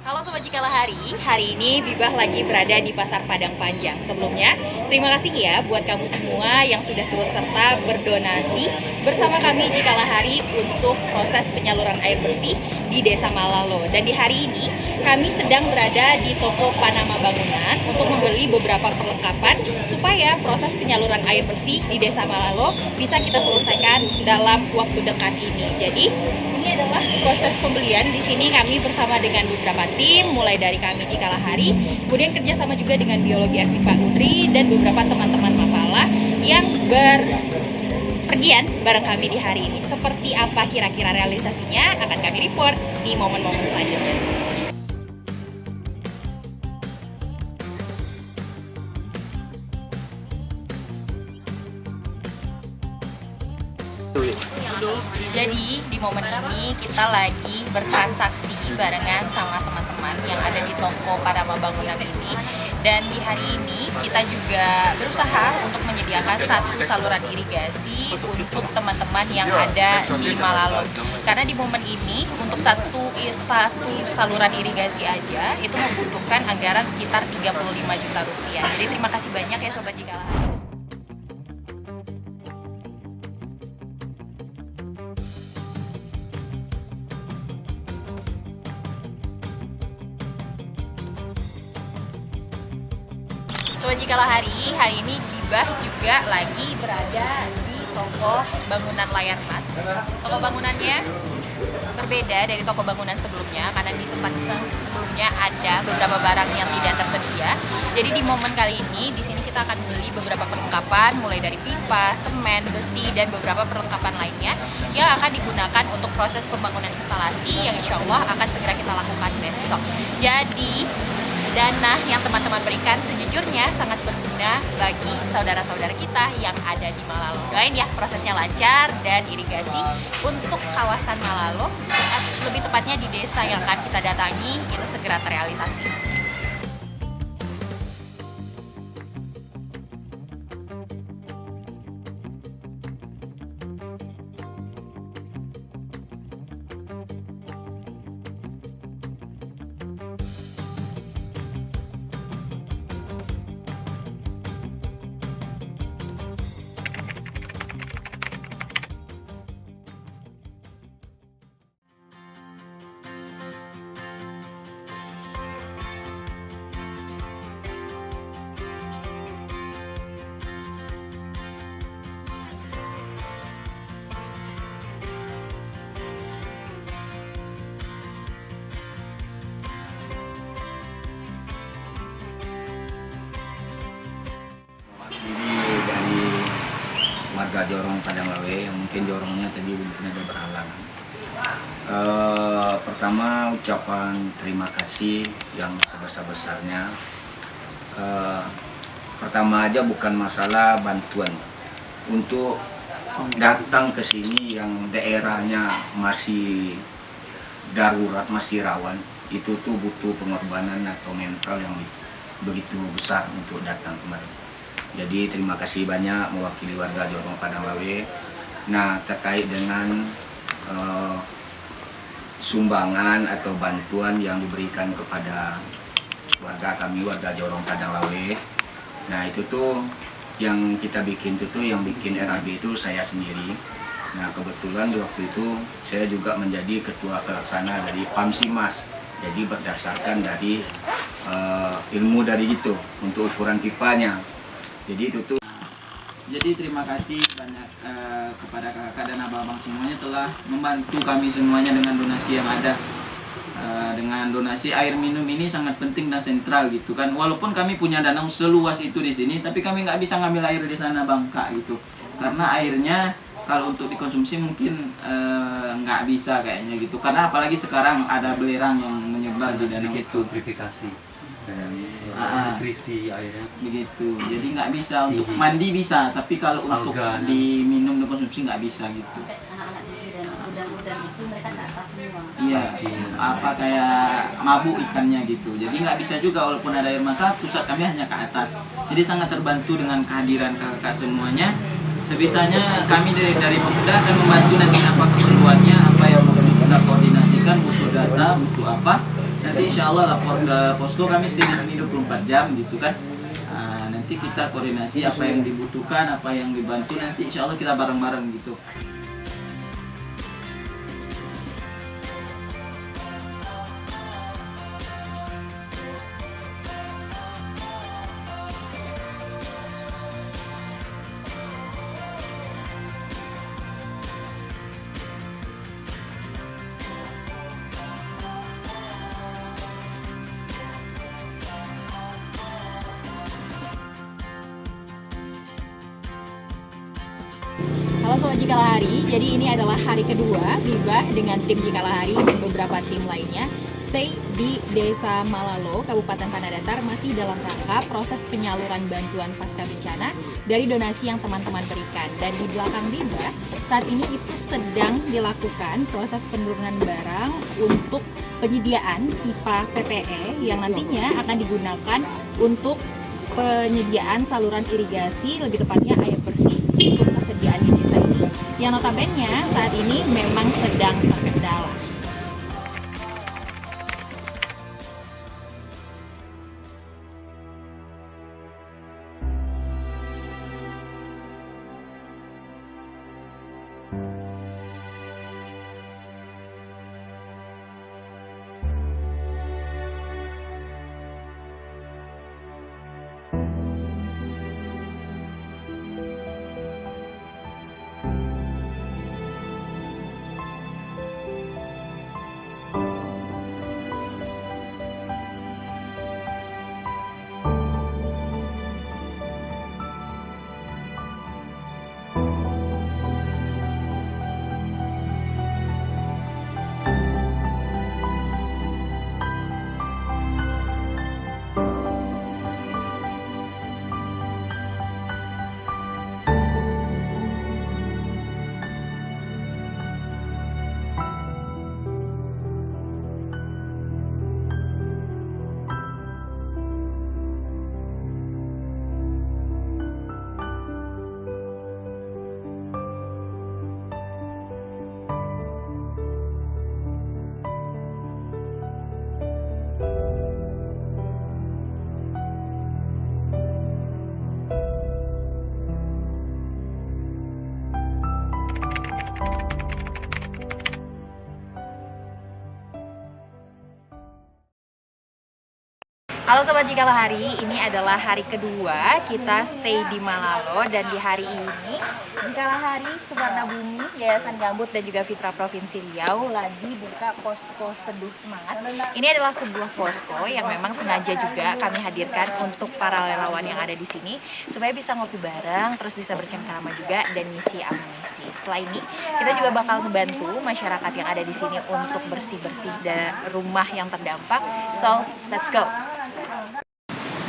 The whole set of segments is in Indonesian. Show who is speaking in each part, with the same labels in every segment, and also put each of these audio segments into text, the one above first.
Speaker 1: Halo Sobat Cikalahari, hari ini Bibah lagi berada di Pasar Padang Panjang. Sebelumnya, terima kasih ya buat kamu semua yang sudah turut serta berdonasi bersama kami Cikalahari untuk proses penyaluran air bersih di Desa Malalo. Dan di hari ini, kami sedang berada di toko Panama Bangunan untuk membeli beberapa perlengkapan supaya proses penyaluran air bersih di Desa Malalo bisa kita selesaikan dalam waktu dekat ini. Jadi, ini adalah proses pembelian. Di sini kami bersama dengan beberapa tim, mulai dari kami Cikalahari, kemudian kerjasama juga dengan Biologi FIPA Utri dan beberapa teman-teman Mapala yang berpergian bareng kami di hari ini. Seperti apa kira-kira realisasinya akan kami report di momen-momen selanjutnya. Jadi di momen ini kita lagi bertransaksi barengan sama teman-teman yang ada di toko Panama Bangunan ini. Dan di hari ini kita juga berusaha untuk menyediakan satu saluran irigasi untuk teman-teman yang ada di Malalo. Karena di momen ini untuk satu saluran irigasi aja itu membutuhkan anggaran sekitar 35 juta rupiah. Jadi terima kasih banyak ya Sobat Cikalahari. Sobat Cikalahari, hari ini Bibah juga lagi berada di toko bangunan layar mas. Toko bangunannya berbeda dari toko bangunan sebelumnya karena di tempat sebelumnya ada beberapa barang yang tidak tersedia. Jadi di momen kali ini di sini kita akan beli beberapa perlengkapan mulai dari pipa, semen, besi dan beberapa perlengkapan lainnya yang akan digunakan untuk proses pembangunan instalasi yang insya Allah akan segera kita lakukan besok. Jadi dana yang teman-teman berikan sejujurnya sangat berguna bagi saudara-saudara kita yang ada di Malalo. Doain ya prosesnya lancar dan irigasi untuk kawasan Malalo, lebih tepatnya di desa yang akan kita datangi itu segera terrealisasi.
Speaker 2: Dari warga Jorong Padang Lawe yang mungkin jorongnya tadi mungkin ada berhalangan. Pertama ucapan terima kasih yang sebesar-besarnya. Pertama aja bukan masalah bantuan untuk datang ke sini yang daerahnya masih darurat, masih rawan, itu tuh butuh pengorbanan atau mental yang begitu besar untuk datang kemarin. Jadi terima kasih banyak mewakili warga Jorong Padang Lawe. Nah, terkait dengan sumbangan atau bantuan yang diberikan kepada warga kami, warga Jorong Padang Lawe. Nah, itu tuh yang kita bikin yang bikin RAB itu saya sendiri. Nah, kebetulan di waktu itu saya juga menjadi ketua pelaksana dari PAMSIMAS. Jadi berdasarkan dari ilmu dari itu untuk ukuran pipanya. Jadi itu tuh. Jadi terima kasih banyak kepada kakak dan abang-abang semuanya telah membantu kami semuanya dengan donasi yang ada. Dengan donasi air minum ini sangat penting dan sentral gitu kan. Walaupun kami punya danau seluas itu di sini, tapi kami nggak bisa ngambil air di sana Bangka gitu. Karena airnya kalau untuk dikonsumsi mungkin nggak bisa kayaknya gitu. Karena apalagi sekarang ada belerang yang menyebar di danau itu.
Speaker 3: Purifikasi dan nutrisi airnya
Speaker 2: Begitu. Jadi nggak bisa untuk mandi bisa, tapi kalau untuk diminum dan konsumsi nggak bisa gitu.
Speaker 4: Anak-anak itu dan udang-udang itu mereka ke atas semua.
Speaker 2: Iya, apa kayak mabuk ikannya gitu. Jadi nggak bisa juga walaupun ada air mata, pusat kami hanya ke atas. Jadi sangat terbantu dengan kehadiran kakak semuanya. Sebisanya kami dari pemuda akan membantu nanti apa keperluannya, apa yang perlu kita koordinasikan, butuh data, butuh apa. Dan
Speaker 5: nanti insya Allah lapor ke posko, kami stay di sini 24 jam gitu kan. Nanti kita koordinasi apa yang dibutuhkan, apa yang dibantu, nanti insya Allah kita bareng-bareng gitu.
Speaker 1: Halo Sobat Jikalahari, jadi ini adalah hari kedua Bibah dengan tim Jikalahari dan beberapa tim lainnya stay di Desa Malalo, Kabupaten Tanah Datar, masih dalam rangka proses penyaluran bantuan pasca bencana dari donasi yang teman-teman berikan. Dan di belakang Bibah saat ini itu sedang dilakukan proses penurunan barang untuk penyediaan pipa PPE yang nantinya akan digunakan untuk penyediaan saluran irigasi, lebih tepatnya air bersih untuk persediaan di desa ini, yang notabene saat ini memang sedang terkendala. Halo Sobat Jikalahari, ini adalah hari kedua kita stay di Malalo, dan di hari ini Jikalahari, Suwarna Bumi, Yayasan Gambut dan juga Fitra Provinsi Riau lagi buka posko Seduh Semangat. Ini adalah sebuah posko yang memang sengaja juga kami hadirkan untuk para relawan yang ada di sini supaya bisa ngopi bareng, terus bisa bercengkrama juga dan ngisi amunisi. Setelah ini kita juga bakal membantu masyarakat yang ada di sini untuk bersih-bersih dari rumah yang terdampak. So, let's go.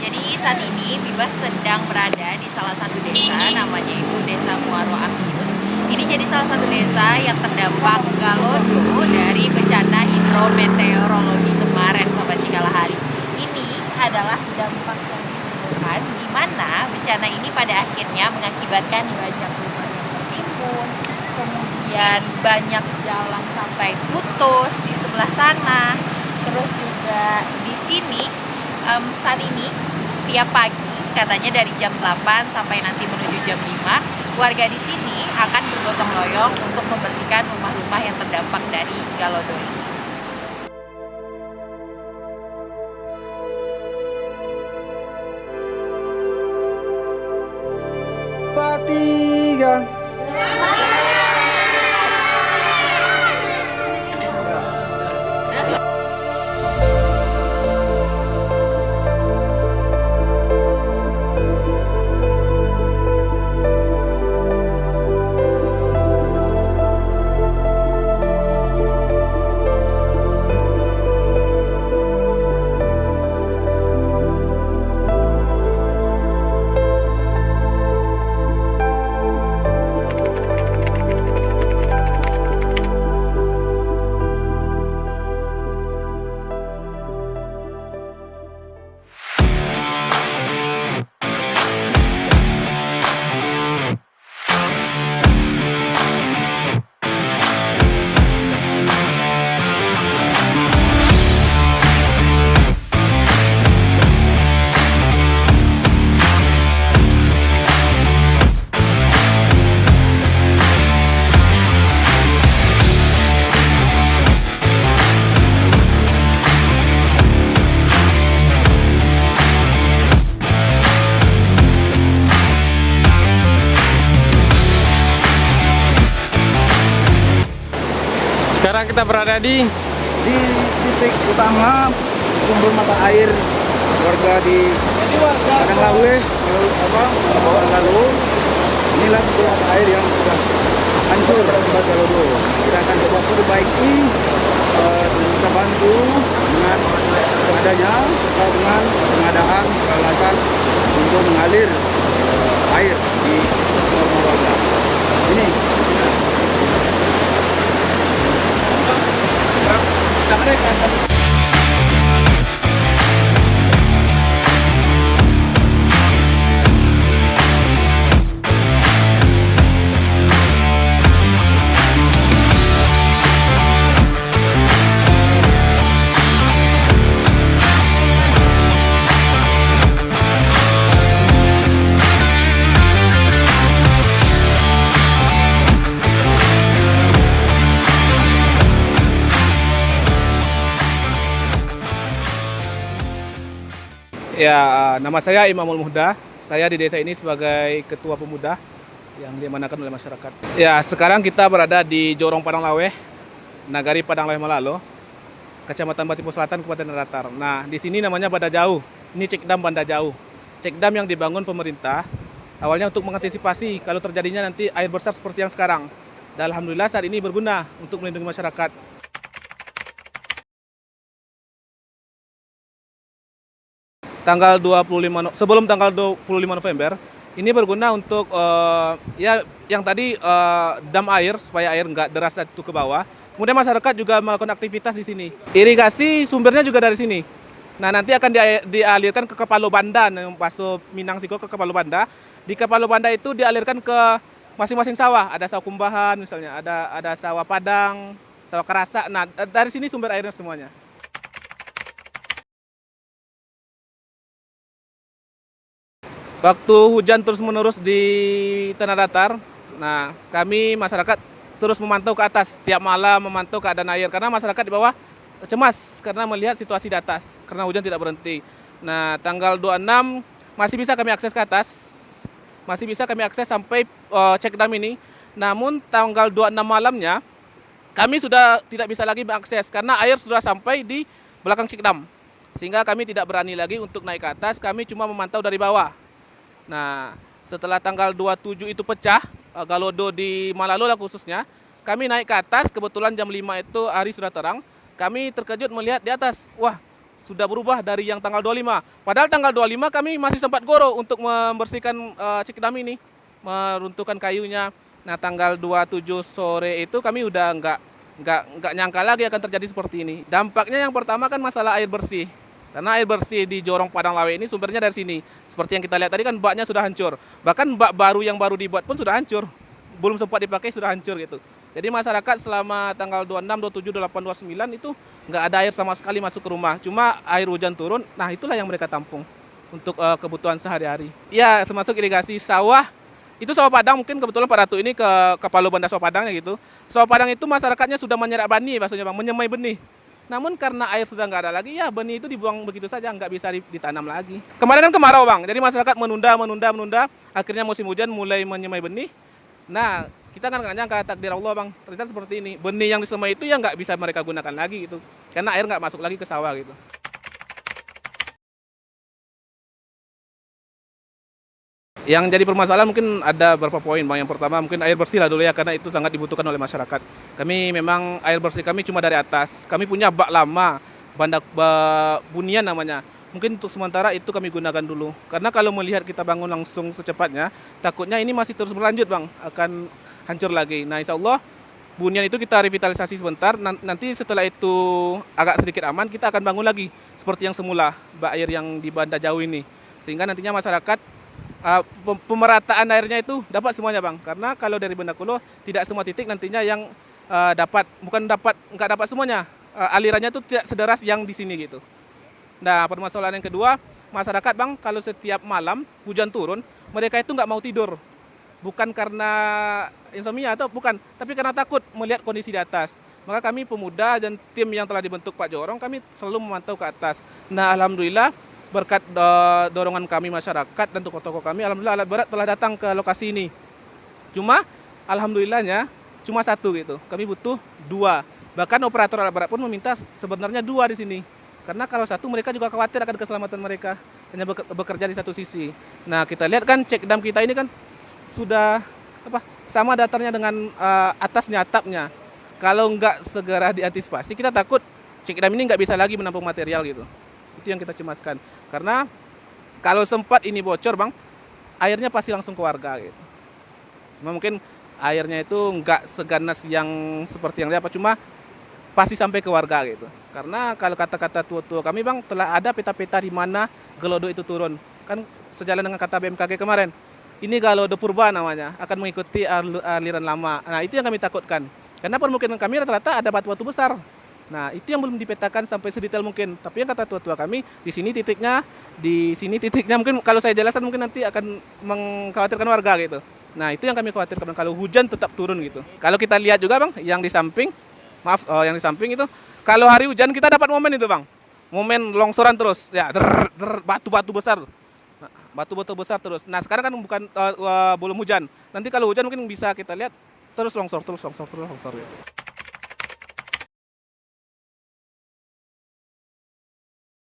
Speaker 1: Jadi saat ini Bibas sedang berada di salah satu desa, namanya itu Desa Muaro Akius. Ini jadi salah satu desa yang terdampak galodo dari bencana hidrometeorologi kemarin, Sobat Jikalahari. Ini adalah dampak yang ditimbulkan, di mana bencana ini pada akhirnya mengakibatkan banyak rumah yang tertimbun, kemudian banyak jalan sampai putus di sebelah sana. Terus juga di sini saat ini setiap pagi, katanya dari jam 8 sampai nanti menuju jam 5, warga di sini akan bergotong royong untuk membersihkan rumah-rumah yang terdampak dari galodo ini.
Speaker 6: Tiga. kita berada di
Speaker 7: titik utama sumber mata air warga di Padang Lawe, lalu inilah sumber mata air yang sudah hancur akibat Galodo. Kita akan coba perbaiki, kita bantu dengan seadanya atau dengan pengadaan peralatan untuk mengalir air di rumah warga. Ini
Speaker 6: ya, nama saya Imamul Muhda. Saya di desa ini sebagai ketua pemuda yang diamanakan oleh masyarakat. Ya, sekarang kita berada di Jorong Padang Lawe, Nagari Padang Lawe Malalo, Kecamatan Batipo Selatan, Kabupaten Datar. Nah, di sini namanya Banda Jauh. Ini cekdam Banda Jauh. Cekdam yang dibangun pemerintah awalnya untuk mengantisipasi kalau terjadinya nanti air besar seperti yang sekarang. Dan alhamdulillah saat ini berguna untuk melindungi masyarakat. Sebelum tanggal 25 November ini berguna untuk ya yang tadi dam air supaya air nggak deras itu ke bawah. Kemudian masyarakat juga melakukan aktivitas di sini. Irigasi sumbernya juga dari sini. Nah, nanti akan dialirkan ke Kepalo Banda, masuk Minang Siko ke Kepalo Banda. Di Kepalo Banda itu dialirkan ke masing-masing sawah. Ada sawah Kumbahan misalnya, ada sawah Padang, sawah Kerasa. Nah, dari sini sumber airnya semuanya. Waktu hujan terus-menerus di tanah datar, nah kami masyarakat terus memantau ke atas, tiap malam memantau keadaan air karena masyarakat di bawah cemas karena melihat situasi di atas karena hujan tidak berhenti. Nah, tanggal 26 masih bisa kami akses ke atas, masih bisa kami akses sampai cek dam ini. Namun tanggal 26 malamnya kami sudah tidak bisa lagi mengakses karena air sudah sampai di belakang cek dam, sehingga kami tidak berani lagi untuk naik ke atas. Kami cuma memantau dari bawah. Nah, setelah tanggal 27 itu pecah, Galodo di Malalo lah khususnya, kami naik ke atas, kebetulan jam 5 itu hari sudah terang, kami terkejut melihat di atas, wah sudah berubah dari yang tanggal 25. Padahal tanggal 25 kami masih sempat goro untuk membersihkan cekdam ini, meruntuhkan kayunya. Nah, tanggal 27 sore itu kami udah nggak nyangka lagi akan terjadi seperti ini. Dampaknya yang pertama kan masalah air bersih. Karena air bersih di Jorong Padang Lawe ini sumbernya dari sini. Seperti yang kita lihat tadi kan baknya sudah hancur. Bahkan bak baru yang baru dibuat pun sudah hancur. Belum sempat dipakai sudah hancur gitu. Jadi masyarakat selama tanggal 26, 27, 28, 29 itu nggak ada air sama sekali masuk ke rumah. Cuma air hujan turun, nah itulah yang mereka tampung untuk kebutuhan sehari-hari. Ya, termasuk irigasi sawah. Itu sawah Padang mungkin kebetulan Pak Ratu ini ke Kepalo Banda sawah Padangnya gitu. Sawah Padang itu masyarakatnya sudah menyerap bani maksudnya Bang, menyemai benih. Namun karena air sudah nggak ada lagi, ya benih itu dibuang begitu saja, nggak bisa ditanam lagi. Kemarin kan kemarau Bang, jadi masyarakat menunda, akhirnya musim hujan mulai menyemai benih. Nah, kita kan nggak nyangka takdir Allah Bang, ternyata seperti ini. Benih yang disemai itu ya nggak bisa mereka gunakan lagi gitu, karena air nggak masuk lagi ke sawah gitu. Yang jadi permasalahan mungkin ada beberapa poin Bang. Yang pertama mungkin air bersih lah dulu ya, karena itu sangat dibutuhkan oleh masyarakat. Kami memang air bersih kami cuma dari atas. Kami punya bak lama, bunian namanya. Mungkin untuk sementara itu kami gunakan dulu. Karena kalau melihat kita bangun langsung secepatnya, takutnya ini masih terus berlanjut Bang, akan hancur lagi. Nah, insya Allah bunian itu kita revitalisasi sebentar. Nanti setelah itu agak sedikit aman, kita akan bangun lagi seperti yang semula, bak air yang di Banda Jauh ini. Sehingga nantinya masyarakat pemerataan airnya itu dapat semuanya Bang, karena kalau dari Banda Kulo tidak semua titik nantinya yang nggak dapat semuanya, alirannya itu tidak sederas yang di sini gitu. Nah, permasalahan yang kedua, masyarakat Bang kalau setiap malam hujan turun mereka itu nggak mau tidur, bukan karena insomnia atau bukan, tapi karena takut melihat kondisi di atas. Maka kami pemuda dan tim yang telah dibentuk Pak Jorong, kami selalu memantau ke atas. Nah, alhamdulillah berkat dorongan kami masyarakat dan tokoh-tokoh kami, alhamdulillah alat berat telah datang ke lokasi ini. Cuma alhamdulillahnya cuma satu gitu. Kami butuh dua Bahkan operator alat berat pun meminta sebenarnya 2 di sini. Karena kalau satu mereka juga khawatir akan keselamatan mereka, hanya bekerja di satu sisi. Nah, kita lihat kan cek dam kita ini kan sudah sama datarnya dengan atasnya atapnya. Kalau nggak segera diantisipasi, kita takut cek dam ini nggak bisa lagi menampung material gitu. Itu yang kita cemaskan. Karena kalau sempat ini bocor, Bang, airnya pasti langsung ke warga gitu. Mungkin airnya itu nggak seganas yang seperti yang lihat, cuma pasti sampai ke warga gitu. Karena kalau kata-kata tua-tua kami, Bang, telah ada peta-peta di mana gelodo itu turun. Kan sejalan dengan kata BMKG kemarin. Ini gelodo purba namanya, akan mengikuti aliran lama. Nah, itu yang kami takutkan. Karena permukiman kami rata-rata ada batu-batu besar. Nah, itu yang belum dipetakan sampai sedetail mungkin. Tapi yang kata tua-tua kami, di sini titiknya, mungkin kalau saya jelaskan mungkin nanti akan mengkhawatirkan warga gitu. Nah, itu yang kami khawatirkan kalau hujan tetap turun gitu. Kalau kita lihat juga, Bang, yang di samping itu, kalau hari hujan kita dapat momen itu, Bang. Momen longsoran terus, ya, batu-batu besar. Batu-batu besar terus. Nah, sekarang kan bukan belum hujan. Nanti kalau hujan mungkin bisa kita lihat terus longsor gitu.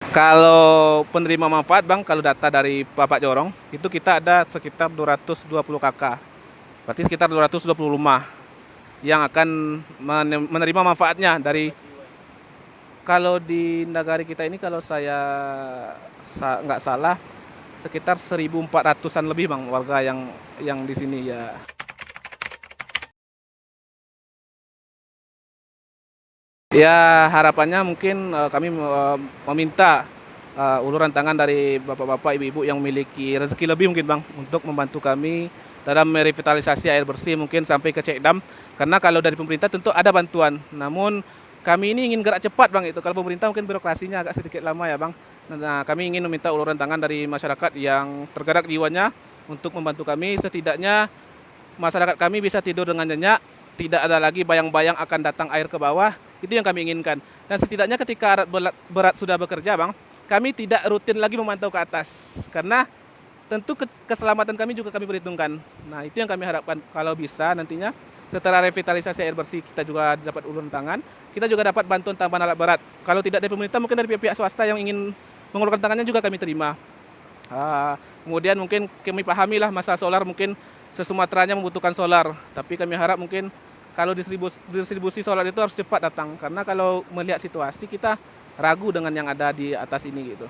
Speaker 6: Kalau penerima manfaat, Bang, kalau data dari Bapak Jorong, itu kita ada sekitar 220 KK. Berarti sekitar 220 rumah yang akan menerima manfaatnya dari, kalau di negara kita ini kalau saya nggak salah sekitar 1.400-an lebih, Bang, warga yang di sini ya. Ya, harapannya mungkin kami meminta uluran tangan dari bapak-bapak, ibu-ibu yang memiliki rezeki lebih mungkin, Bang, untuk membantu kami dalam merevitalisasi air bersih mungkin sampai ke cek dam. Karena kalau dari pemerintah tentu ada bantuan. Namun kami ini ingin gerak cepat, Bang, itu. Kalau pemerintah mungkin birokrasinya agak sedikit lama ya, Bang. Nah, kami ingin meminta uluran tangan dari masyarakat yang tergerak jiwanya untuk membantu kami. Setidaknya masyarakat kami bisa tidur dengan nyenyak, tidak ada lagi bayang-bayang akan datang air ke bawah. Itu yang kami inginkan. Dan setidaknya ketika alat berat sudah bekerja, Bang, kami tidak rutin lagi memantau ke atas. Karena tentu keselamatan kami juga kami perhitungkan. Nah, itu yang kami harapkan kalau bisa nantinya setelah revitalisasi air bersih kita juga dapat uluran tangan, kita juga dapat bantuan tambahan alat berat. Kalau tidak dari pemerintah, mungkin dari pihak swasta yang ingin mengulurkan tangannya juga kami terima. Kemudian mungkin kami pahamilah masalah solar, mungkin se-Sumateranya membutuhkan solar. Tapi kami harap mungkin kalau distribusi solar itu harus cepat datang. Karena kalau melihat situasi kita ragu dengan yang ada di atas ini gitu.